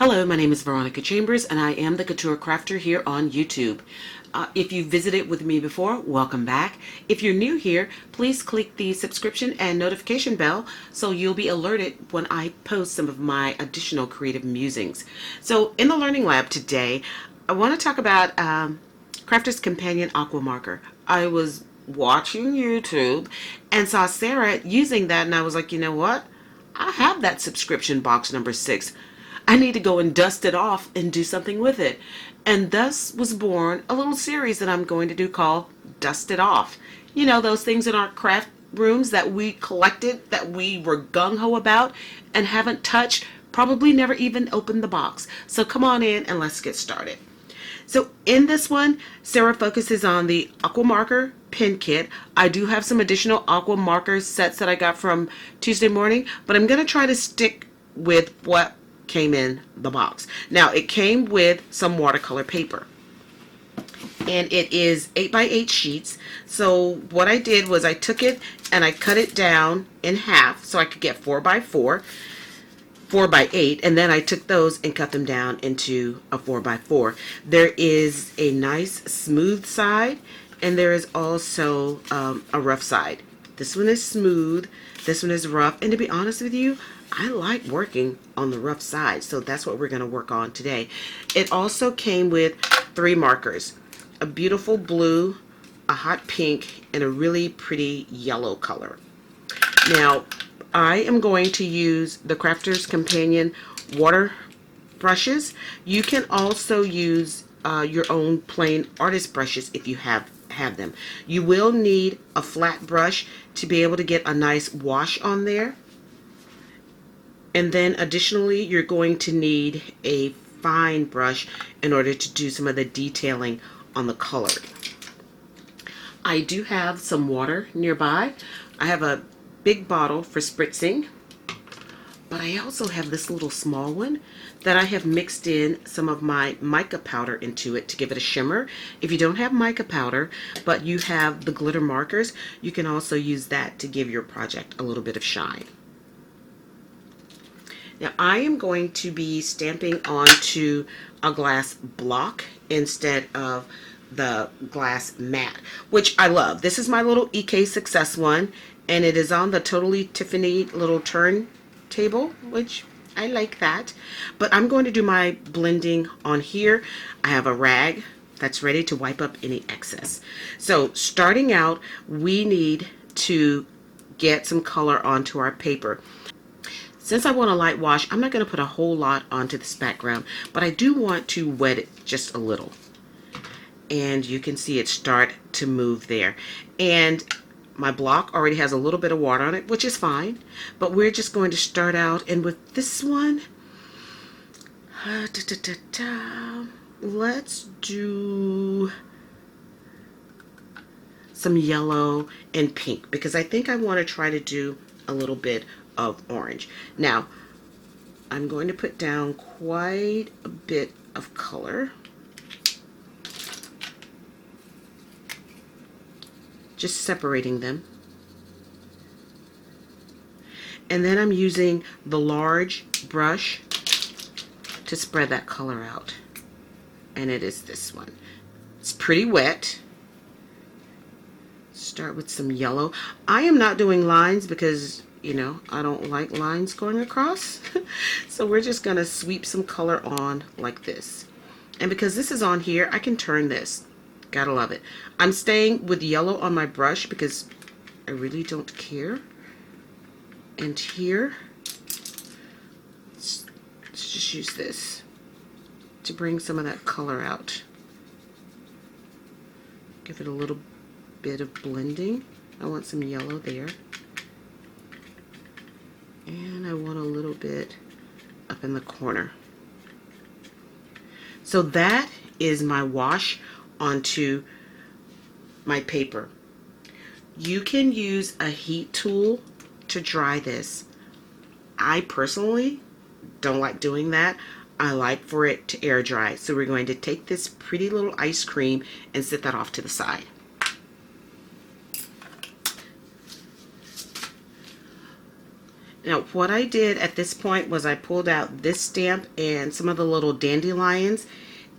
Hello, my name is Veronica Chambers, and I am the Couture Crafter here on YouTube. If you've visited with me before, welcome back. If you're new here, please click the subscription and notification bell so you'll be alerted when I post some of my additional creative musings. So in the Learning Lab today, I want to talk about Crafter's Companion Aqua Marker. I was watching YouTube and saw Sarah using that, and I was like, you know what? I have that subscription box number 6. I need to go and dust it off and do something with it. And thus was born a little series that I'm going to do called Dust It Off. You know, those things in our craft rooms that we collected, that we were gung-ho about and haven't touched, probably never even opened the box. So come on in and let's get started. So in this one, Sarah focuses on the Aqua Marker pen kit. I do have some additional Aqua Marker sets that I got from Tuesday morning, but I'm going to try to stick with what came in the box. Now it came with some watercolor paper and it is 8x8 sheets. So what I did was I took it and I cut it down in half so I could get 4x4, 4x8, and then I took those and cut them down into a 4x4. There is a nice smooth side and there is also a rough side. This one is smooth, this one is rough, and to be honest with you, I like working on the rough side, so that's what we're going to work on today. It also came with 3 markers, a beautiful blue, a hot pink, and a really pretty yellow color. Now, I am going to use the Crafter's Companion water brushes. You can also use your own plain artist brushes if you have them. You will need a flat brush to be able to get a nice wash on there. And then additionally, you're going to need a fine brush in order to do some of the detailing on the color. I do have some water nearby. I have a big bottle for spritzing, but I also have this little small one that I have mixed in some of my mica powder into it to give it a shimmer. If you don't have mica powder, but you have the glitter markers, you can also use that to give your project a little bit of shine. Now I am going to be stamping onto a glass block instead of the glass mat, which I love. This is my little EK Success one, and it is on the Totally Tiffany little turntable, which I like that. But I'm going to do my blending on here. I have a rag that's ready to wipe up any excess. So starting out, we need to get some color onto our paper. Since I want a light wash, I'm not going to put a whole lot onto this background, but I do want to wet it just a little. And you can see it start to move there. And my block already has a little bit of water on it, which is fine. But we're just going to start out, and with this one, let's do some yellow and pink, because I think I want to try to do a little bit of orange. Now, I'm going to put down quite a bit of color. Just separating them. And then I'm using the large brush to spread that color out. And it is this one. It's pretty wet. Start with some yellow. I am not doing lines because, you know, I don't like lines going across. So we're just going to sweep some color on like this. And because this is on here, I can turn this. Gotta love it. I'm staying with yellow on my brush because I really don't care. And here, let's just use this to bring some of that color out. Give it a little bit of blending. I want some yellow there. And I want a little bit up in the corner. So that is my wash onto my paper. You can use a heat tool to dry this. I personally don't like doing that. I like for it to air dry. So we're going to take this pretty little ice cream and set that off to the side. Now, what I did at this point was I pulled out this stamp and some of the little dandelions,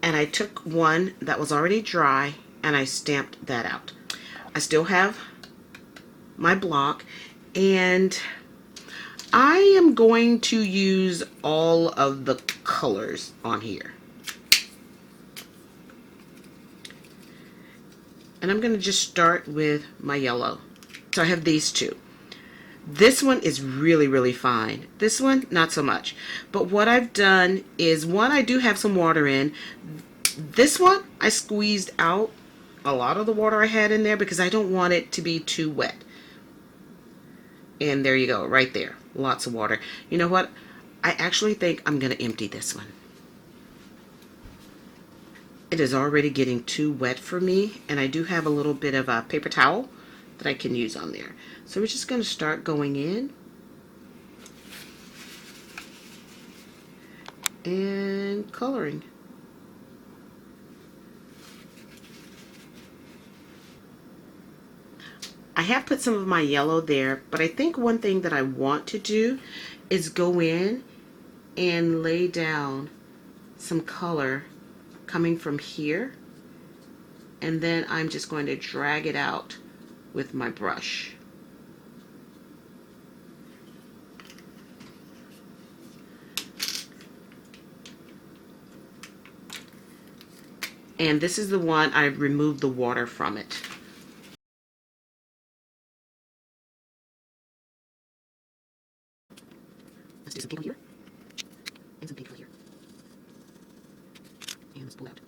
and I took one that was already dry and I stamped that out. I still have my block, and I am going to use all of the colors on here. And I'm going to just start with my yellow. So I have these two. This one is really, really fine. This one, not so much. But what I've done is, one, I do have some water in. This one, I squeezed out a lot of the water I had in there because I don't want it to be too wet. And there you go, right there. Lots of water. You know what? I actually think I'm going to empty this one. It is already getting too wet for me, and I do have a little bit of a paper towel that I can use on there. So we're just going to start going in and coloring. I have put some of my yellow there, but I think one thing that I want to do is go in and lay down some color coming from here, and then I'm just going to drag it out with my brush. And this is the one I removed the water from it. Let's do some pink here and some pink here. And let's pull out.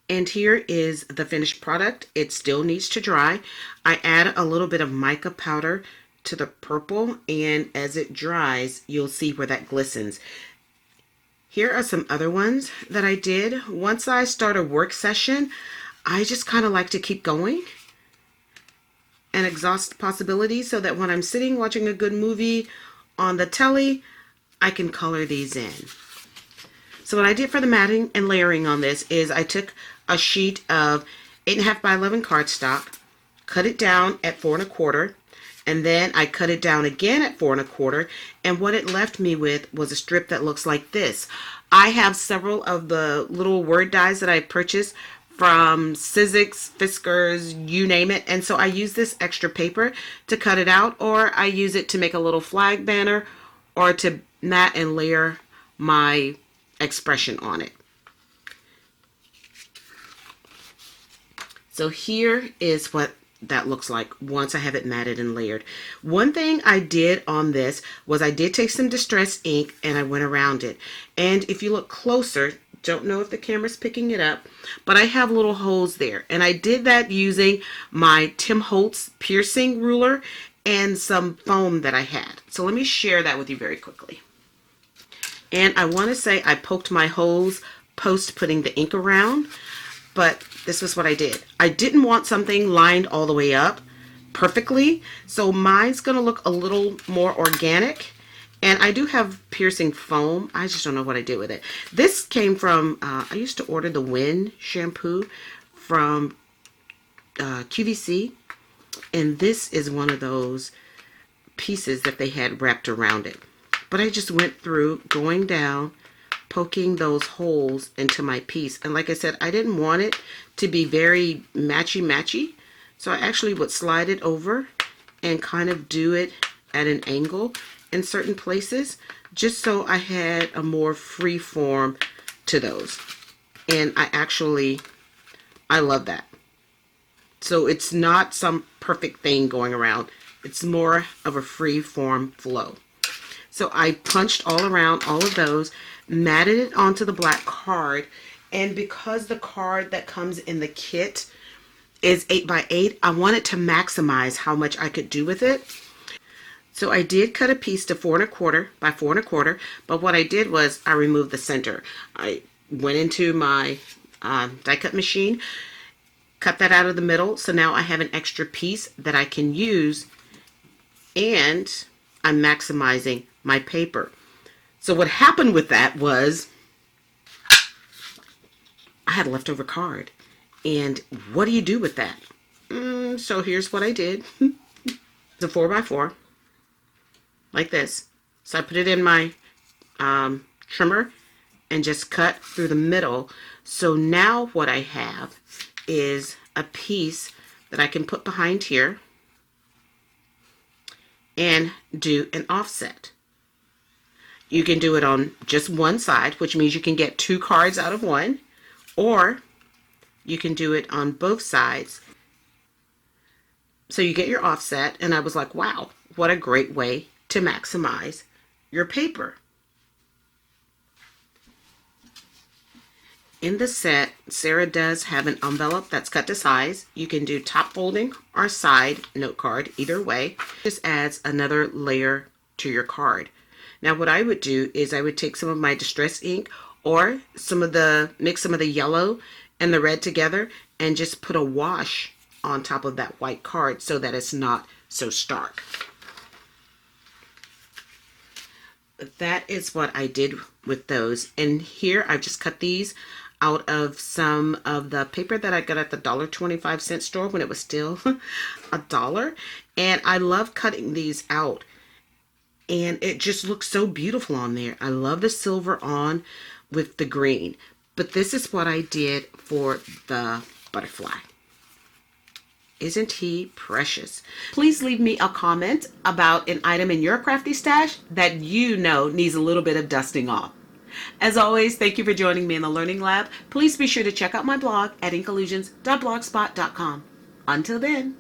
And here is the finished product. It still needs to dry. I add a little bit of mica powder to the purple, and as it dries, you'll see where that glistens. Here are some other ones that I did. Once I start a work session, I just kind of like to keep going and exhaust possibilities so that when I'm sitting watching a good movie on the telly, I can color these in. So what I did for the matting and layering on this is I took a sheet of 8.5 by 11 cardstock, cut it down at 4 1/4, and then I cut it down again at 4 1/4, and what it left me with was a strip that looks like this. I have several of the little word dies that I purchased from Sizzix, Fiskars, you name it, and so I use this extra paper to cut it out, or I use it to make a little flag banner or to mat and layer my expression on it. So here is what that looks like once I have it matted and layered. One thing I did on this was I did take some distress ink and I went around it. And if you look closer, don't know if the camera's picking it up, but I have little holes there. And I did that using my Tim Holtz piercing ruler and some foam that I had. So let me share that with you very quickly. And I want to say I poked my holes post putting the ink around, but this was what I did. I didn't want something lined all the way up perfectly, so mine's going to look a little more organic. And I do have piercing foam. I just don't know what I did with it. This came from, I used to order the Win shampoo from QVC, and this is one of those pieces that they had wrapped around it. But I just went through going down poking those holes into my piece. And like I said, I didn't want it to be very matchy-matchy, so I actually would slide it over and kind of do it at an angle in certain places, just so I had a more free form to those. And I love that. So it's not some perfect thing going around. It's more of a free form flow. So I punched all around all of those, matted it onto the black card, and because the card that comes in the kit is 8x8, I wanted to maximize how much I could do with it. So I did cut a piece to 4¼ by 4¼ but what I did was I removed the center. I went into my die cut machine, cut that out of the middle, so now I have an extra piece that I can use, and I'm maximizing my paper. So what happened with that was I had a leftover card, and what do you do with that? So here's what I did. It's a 4x4 like this. So I put it in my trimmer and just cut through the middle. So now what I have is a piece that I can put behind here and do an offset. You can do it on just one side, which means you can get 2 cards out of one, or you can do it on both sides. So you get your offset, and I was like, wow, what a great way to maximize your paper. In the set, Sarah does have an envelope that's cut to size. You can do top folding or side note card, either way. Just adds another layer to your card. Now what I would do is I would take some of my distress ink or mix some of the yellow and the red together and just put a wash on top of that white card so that it's not so stark. That is what I did with those. And here I've just cut these out of some of the paper that I got at the $1.25 store when it was still $1. And I love cutting these out, and it just looks so beautiful on there. I love the silver on with the green, but this is what I did for the butterfly. Isn't he precious? Please leave me a comment about an item in your crafty stash that you know needs a little bit of dusting off. As always, thank you for joining me in the Learning Lab. Please be sure to check out my blog at inkollusions.blogspot.com. Until then.